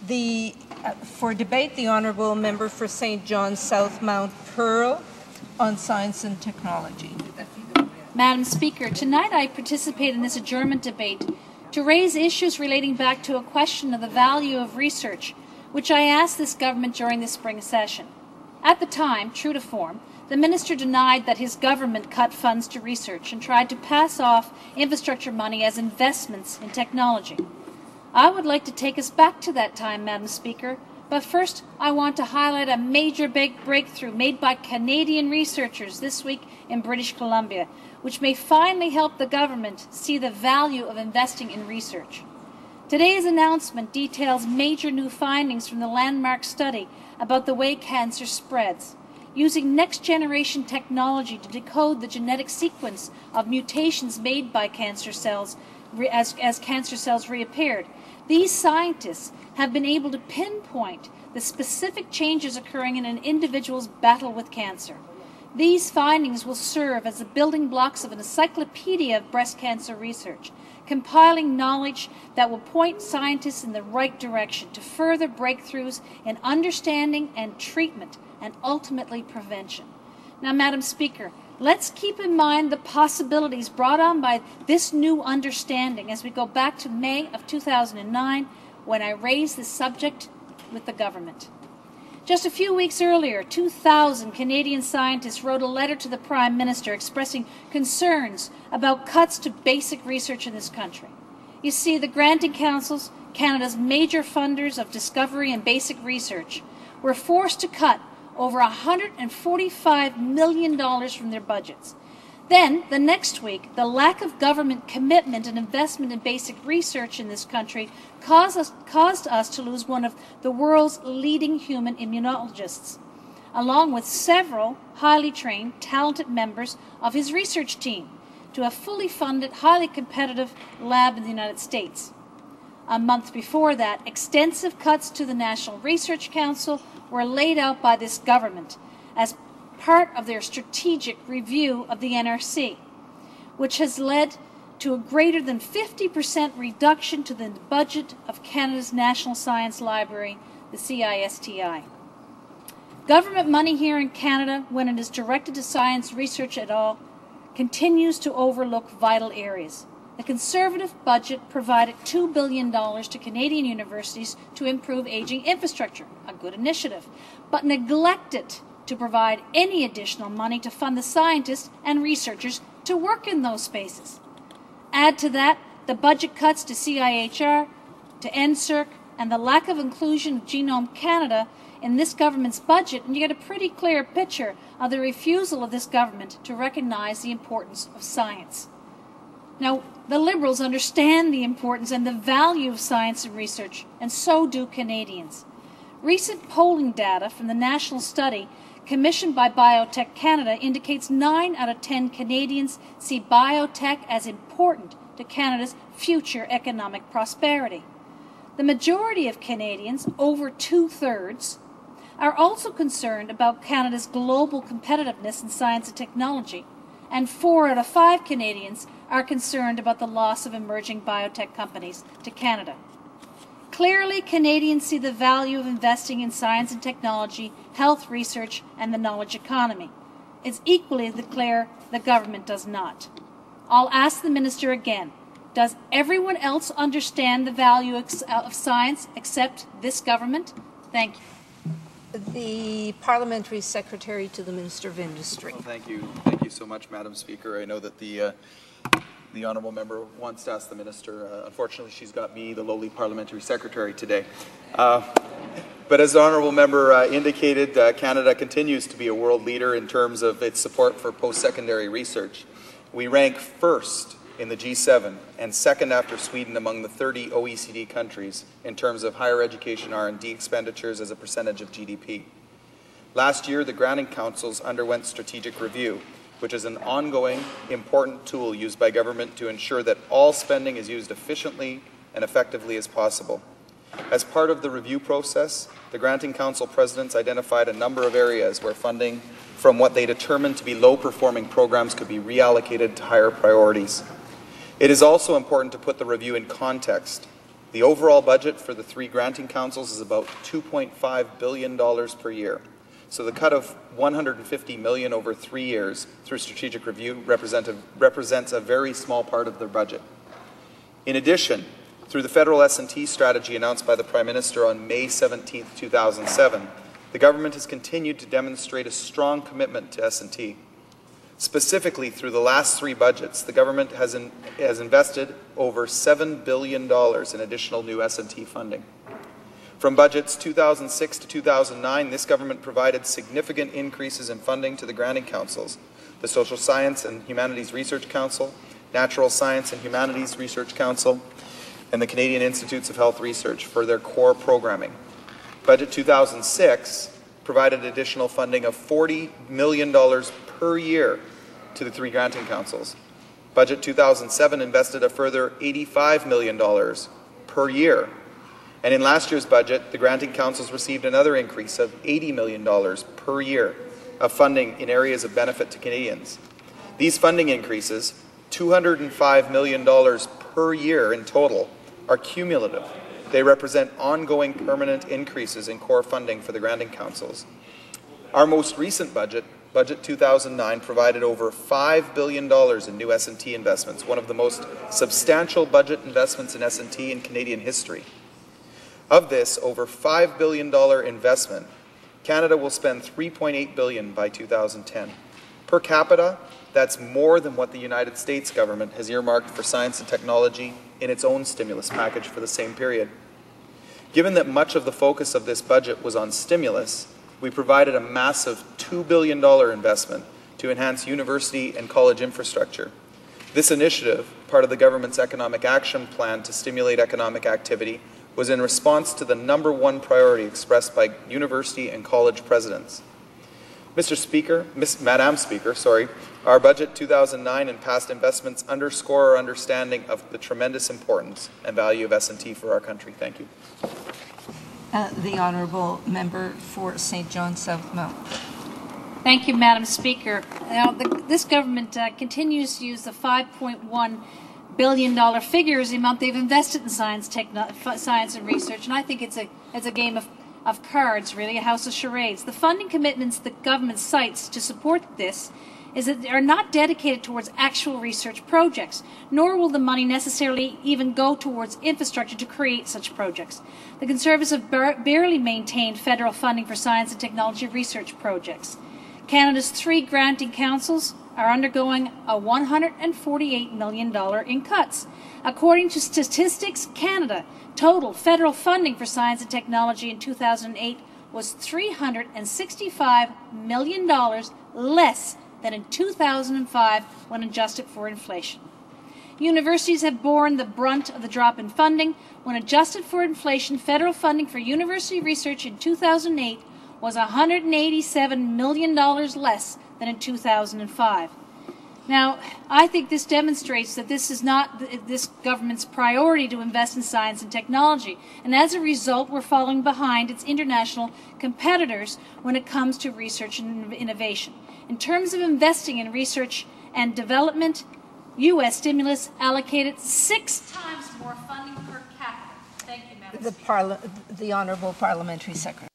For debate, the Honourable Member for St. John's South Mount Pearl on Science and Technology. Madam Speaker, tonight I participate in this adjournment debate to raise issues relating back to a question of the value of research, which I asked this government during the spring session. At the time, true to form, the minister denied that his government cut funds to research and tried to pass off infrastructure money as investments in technology. I would like to take us back to that time, Madam Speaker, but first I want to highlight a major big breakthrough made by Canadian researchers this week in British Columbia, which may finally help the government see the value of investing in research. Today's announcement details major new findings from the landmark study about the way cancer spreads, using next-generation technology to decode the genetic sequence of mutations made by cancer cells as cancer cells reappeared. These scientists have been able to pinpoint the specific changes occurring in an individual's battle with cancer. These findings will serve as the building blocks of an encyclopedia of breast cancer research, compiling knowledge that will point scientists in the right direction to further breakthroughs in understanding and treatment and ultimately prevention. Now, Madam Speaker, let's keep in mind the possibilities brought on by this new understanding as we go back to May of 2009 when I raised this subject with the government. Just a few weeks earlier, 2,000 Canadian scientists wrote a letter to the Prime Minister expressing concerns about cuts to basic research in this country. You see, the granting councils, Canada's major funders of discovery and basic research, were forced to cut over $145 million from their budgets. Then, the next week, the lack of government commitment and investment in basic research in this country caused us to lose one of the world's leading human immunologists, along with several highly trained, talented members of his research team, to a fully funded, highly competitive lab in the United States. A month before that, extensive cuts to the National Research Council were laid out by this government as part of their strategic review of the NRC, which has led to a greater than 50% reduction to the budget of Canada's National Science Library, the CISTI. Government money here in Canada, when it is directed to science research at all, continues to overlook vital areas. The Conservative budget provided $2 billion to Canadian universities to improve aging infrastructure, a good initiative, but neglected to provide any additional money to fund the scientists and researchers to work in those spaces. Add to that the budget cuts to CIHR, to NSERC, and the lack of inclusion of Genome Canada in this government's budget, and you get a pretty clear picture of the refusal of this government to recognize the importance of science. Now, the Liberals understand the importance and the value of science and research, and so do Canadians. Recent polling data from the national study commissioned by Biotech Canada indicates 9 out of 10 Canadians see biotech as important to Canada's future economic prosperity. The majority of Canadians, over 2/3, are also concerned about Canada's global competitiveness in science and technology, and 4 out of 5 Canadians are concerned about the loss of emerging biotech companies to Canada. Clearly, Canadians see the value of investing in science and technology, health research, and the knowledge economy. It's equally clear the government does not. I'll ask the Minister again, does everyone else understand the value of science except this government? Thank you. The Parliamentary Secretary to the Minister of Industry. Well, thank you. Thank you so much, Madam Speaker. I know that the honourable member wants to ask the minister. Unfortunately, she's got me, the lowly parliamentary secretary, today. But as the honourable member indicated, Canada continues to be a world leader in terms of its support for post-secondary research. We rank first in the G7 and second after Sweden among the 30 OECD countries in terms of higher education R&D expenditures as a percentage of GDP. Last year, the granting councils underwent strategic review, which is an ongoing, important tool used by government to ensure that all spending is used efficiently and effectively as possible. As part of the review process, the Granting Council presidents identified a number of areas where funding from what they determined to be low-performing programs could be reallocated to higher priorities. It is also important to put the review in context. The overall budget for the 3 granting councils is about $2.5 billion per year. So the cut of $150 million over 3 years through strategic review represents a very small part of their budget. In addition, through the federal S&T strategy announced by the Prime Minister on May 17, 2007, the government has continued to demonstrate a strong commitment to S&T. Specifically, through the last 3 budgets, the government has invested over $7 billion in additional new S&T funding. From budgets 2006 to 2009, this government provided significant increases in funding to the granting councils, the Social Science and Humanities Research Council, Natural Science and Humanities Research Council, and the Canadian Institutes of Health Research for their core programming. Budget 2006 provided additional funding of $40 million per year to the 3 granting councils. Budget 2007 invested a further $85 million per year. And in last year's budget, the granting councils received another increase of $80 million per year of funding in areas of benefit to Canadians. These funding increases, $205 million per year in total, are cumulative. They represent ongoing permanent increases in core funding for the granting councils. Our most recent budget, Budget 2009, provided over $5 billion in new S&T investments, one of the most substantial budget investments in S&T in Canadian history. Of this over $5 billion investment, Canada will spend $3.8 billion by 2010. Per capita, that's more than what the United States government has earmarked for science and technology in its own stimulus package for the same period. Given that much of the focus of this budget was on stimulus, we provided a massive $2 billion investment to enhance university and college infrastructure. This initiative, part of the government's economic action plan to stimulate economic activity, was in response to the #1 priority expressed by university and college presidents. Madam Speaker, our Budget 2009 and past investments underscore our understanding of the tremendous importance and value of S&T for our country. Thank you. The Honourable Member for St. John Southmount. Thank you, Madam Speaker. Now, this government continues to use the $5.1 billion figure as the amount they've invested in science and research, and I think it's a game of cards, really, a house of charades. The funding commitments the government cites to support this is that they are not dedicated towards actual research projects, nor will the money necessarily even go towards infrastructure to create such projects. The Conservatives have barely maintained federal funding for science and technology research projects. Canada's 3 granting councils are undergoing a $148 million in cuts. According to Statistics Canada, total federal funding for science and technology in 2008 was $365 million less than in 2005 when adjusted for inflation. Universities have borne the brunt of the drop in funding. When adjusted for inflation, federal funding for university research in 2008 was $187 million less than in 2005. Now, I think this demonstrates that this is not this government's priority to invest in science and technology, and as a result, we're falling behind its international competitors when it comes to research and innovation. In terms of investing in research and development, U.S. stimulus allocated 6 times more funding per capita. Thank you, Madam Speaker. The Honourable Parliamentary Secretary.